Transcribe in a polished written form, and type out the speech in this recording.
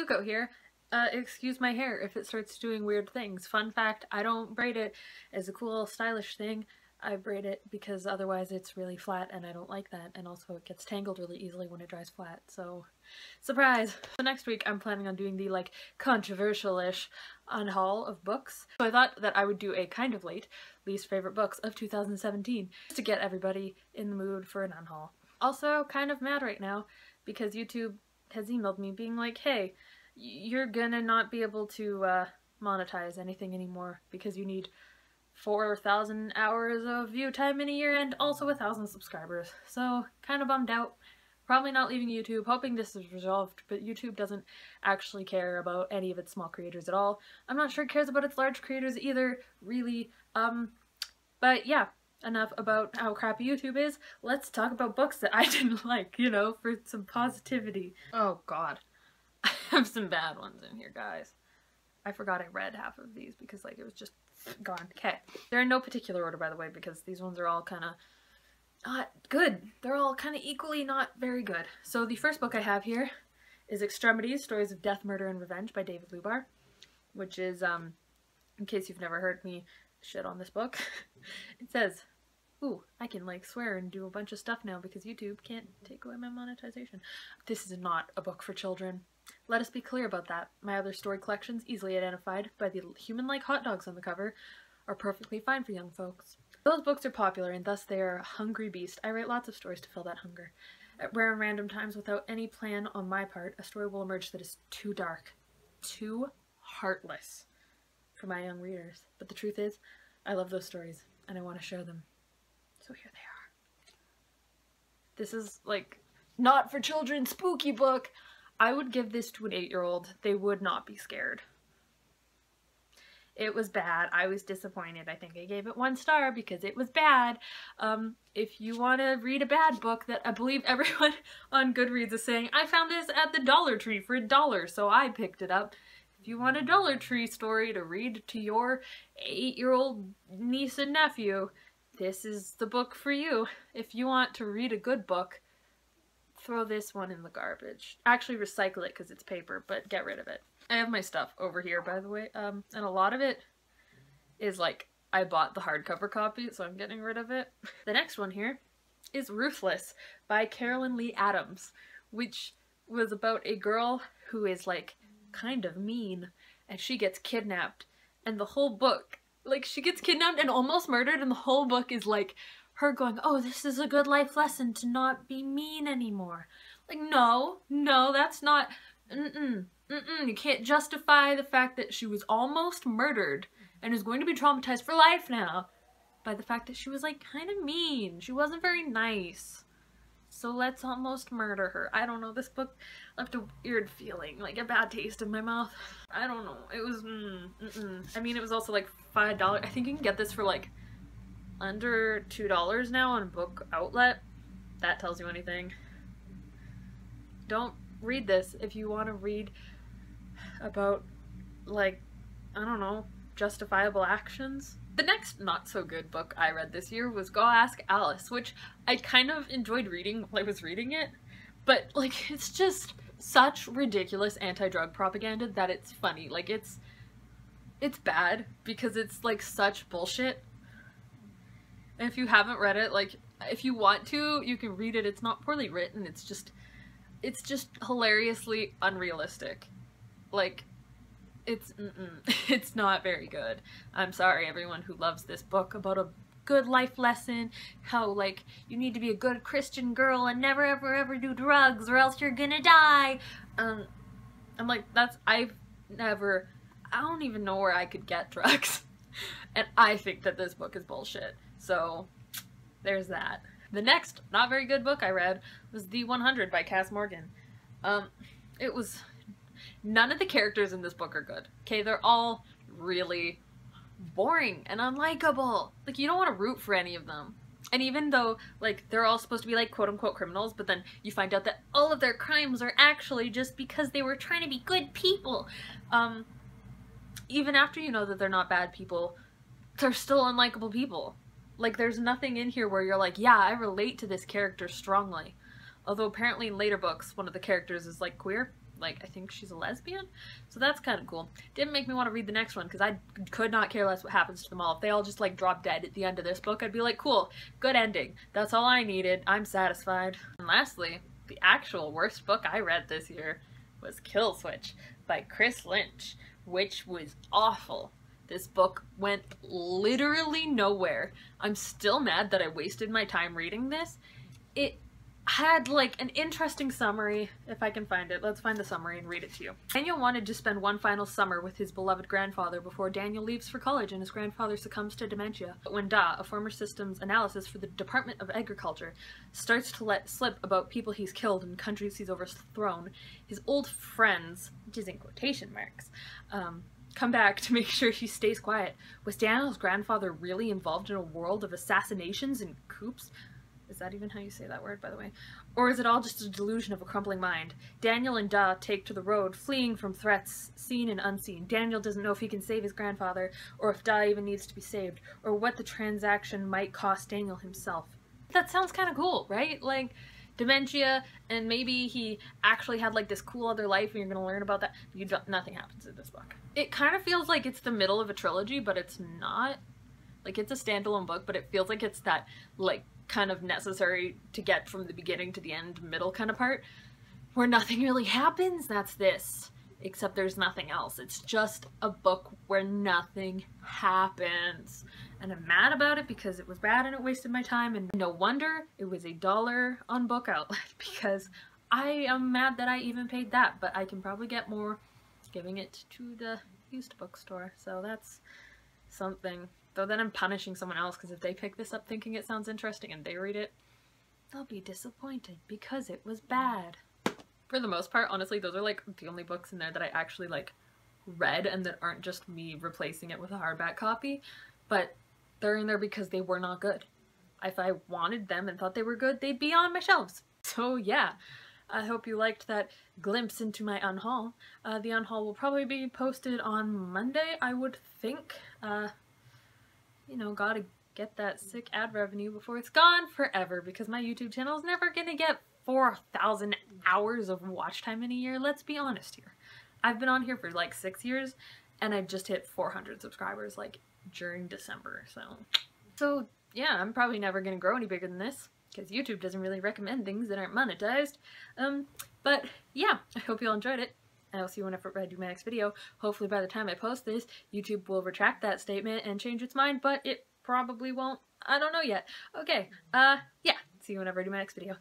Zuko here. Excuse my hair if it starts doing weird things. Fun fact, I don't braid it as a cool, stylish thing. I braid it because otherwise it's really flat and I don't like that, and also it gets tangled really easily when it dries flat, so surprise! So next week I'm planning on doing the like controversial-ish unhaul of books. So I thought that I would do a kind of late least favorite books of 2017 just to get everybody in the mood for an unhaul. Also kind of mad right now because YouTube has emailed me being like, hey, you're gonna not be able to monetize anything anymore because you need 4,000 hours of view time in a year and also 1,000 subscribers. So kind of bummed out. Probably not leaving YouTube, hoping this is resolved, but YouTube doesn't actually care about any of its small creators at all. I'm not sure it cares about its large creators either, really. But yeah, enough about how crappy YouTube is. Let's talk about books that I didn't like, you know, for some positivity. Oh god. I have some bad ones in here, guys. I forgot I read half of these because like it was just gone. Okay. They're in no particular order, by the way, because these ones are all kind of not good. They're all kind of equally not very good. So the first book I have here is Extremities, Stories of Death, Murder, and Revenge by David Lubar, which is, in case you've never heard me shit on this book, it says, ooh, I can like swear and do a bunch of stuff now because YouTube can't take away my monetization. This is not a book for children. Let us be clear about that. My other story collections, easily identified by the human-like hot dogs on the cover, are perfectly fine for young folks. Those books are popular and thus they are a hungry beast. I write lots of stories to fill that hunger. At rare and random times, without any plan on my part, a story will emerge that is too dark, too heartless for my young readers. But the truth is, I love those stories and I want to share them. So here they are. This is like not for children spooky book. I would give this to an 8-year-old. They would not be scared. It was bad. I was disappointed. I think I gave it 1 star because it was bad. If you want to read a bad book that I believe everyone on Goodreads is saying, I found this at the Dollar Tree for $1, so I picked it up. If you want a Dollar Tree story to read to your 8-year-old niece and nephew, this is the book for you. If you want to read a good book, throw this one in the garbage. Actually recycle it because it's paper, but get rid of it. I have my stuff over here, by the way, and a lot of it is like, I bought the hardcover copy, so I'm getting rid of it. The next one here is Ruthless by Carolyn Lee Adams, which was about a girl who is like kind of mean, and she gets kidnapped, and the whole book, like she gets kidnapped and almost murdered, and the whole book is like her going, oh, this is a good life lesson to not be mean anymore. Like, no, that's not, you can't justify the fact that she was almost murdered and is going to be traumatized for life now by the fact that she was like kind of mean. She wasn't very nice. So let's almost murder her. I don't know, this book left a weird feeling, like a bad taste in my mouth. I don't know, it was, I mean, it was also like $5. I think you can get this for like under $2 now on Book Outlet. That tells you anything. Don't read this if you want to read about, like, I don't know, justifiable actions. The next not so good book I read this year was Go Ask Alice, which I kind of enjoyed reading while I was reading it, but like it's just such ridiculous anti-drug propaganda that it's funny. Like it's bad because it's like such bullshit. And if you haven't read it, like if you want to, you can read it. It's not poorly written. It's just hilariously unrealistic. Like, it's not very good. I'm sorry everyone who loves this book about a good life lesson, how like you need to be a good Christian girl and never ever do drugs or else you're gonna die. I'm like, I don't even know where I could get drugs. And I think that this book is bullshit. So there's that. The next not very good book I read was The 100 by Cass Morgan. It was, none of the characters in this book are good. Okay, they're all really boring and unlikable. Like, you don't want to root for any of them. And even though, like, they're all supposed to be, like, quote-unquote criminals, but then you find out that all of their crimes are actually just because they were trying to be good people. Even after you know that they're not bad people, they're still unlikable people. Like, there's nothing in here where you're like, yeah, I relate to this character strongly. Although apparently in later books, one of the characters is, like, queer. like, I think she's a lesbian, so that's kind of cool. Didn't make me want to read the next one, because I could not care less what happens to them all. If they all just, like, drop dead at the end of this book, I'd be like, cool, good ending. That's all I needed. I'm satisfied. And lastly, the actual worst book I read this year was Kill Switch by Chris Lynch, which was awful. This book went literally nowhere. I'm still mad that I wasted my time reading this. It had like an interesting summary, if I can find it. Let's find the summary and read it to you. Daniel wanted to spend one final summer with his beloved grandfather before Daniel leaves for college and his grandfather succumbs to dementia. But when Da, a former systems analysis for the Department of Agriculture, starts to let slip about people he's killed and countries he's overthrown, his old friends, which is in quotation marks, come back to make sure she stays quiet. Was Daniel's grandfather really involved in a world of assassinations and coups? Is that even how you say that word, by the way? Or is it all just a delusion of a crumbling mind? Daniel and Da take to the road, fleeing from threats, seen and unseen. Daniel doesn't know if he can save his grandfather, or if Da even needs to be saved, or what the transaction might cost Daniel himself. That sounds kind of cool, right? Like, dementia, and maybe he actually had like this cool other life and you're gonna learn about that. Nothing happens in this book. It kind of feels like it's the middle of a trilogy, but it's not. Like, it's a standalone book, but it feels like it's that, like, kind of necessary to get from the beginning to the end middle kind of part where nothing really happens. That's this, except there's nothing else. It's just a book where nothing happens, and I'm mad about it because it was bad and it wasted my time, and no wonder it was $1 on Book Outlet, because I am mad that I even paid that, but I can probably get more giving it to the used bookstore, so that's something. Though then I'm punishing someone else, because if they pick this up thinking it sounds interesting and they read it, they'll be disappointed because it was bad. For the most part, honestly, those are like the only books in there that I actually like read and that aren't just me replacing it with a hardback copy, but they're in there because they were not good. If I wanted them and thought they were good, they'd be on my shelves. So yeah, I hope you liked that glimpse into my unhaul. The unhaul will probably be posted on Monday, I would think. You know, gotta get that sick ad revenue before it's gone forever, because my YouTube channel is never gonna get 4,000 hours of watch time in a year. Let's be honest here. I've been on here for like 6 years and I just hit 400 subscribers like during December. So yeah, I'm probably never gonna grow any bigger than this because YouTube doesn't really recommend things that aren't monetized. But yeah, I hope you all enjoyed it. I will see you whenever I do my next video. Hopefully by the time I post this, YouTube will retract that statement and change its mind, but it probably won't. I don't know yet. Okay, yeah, see you whenever I do my next video.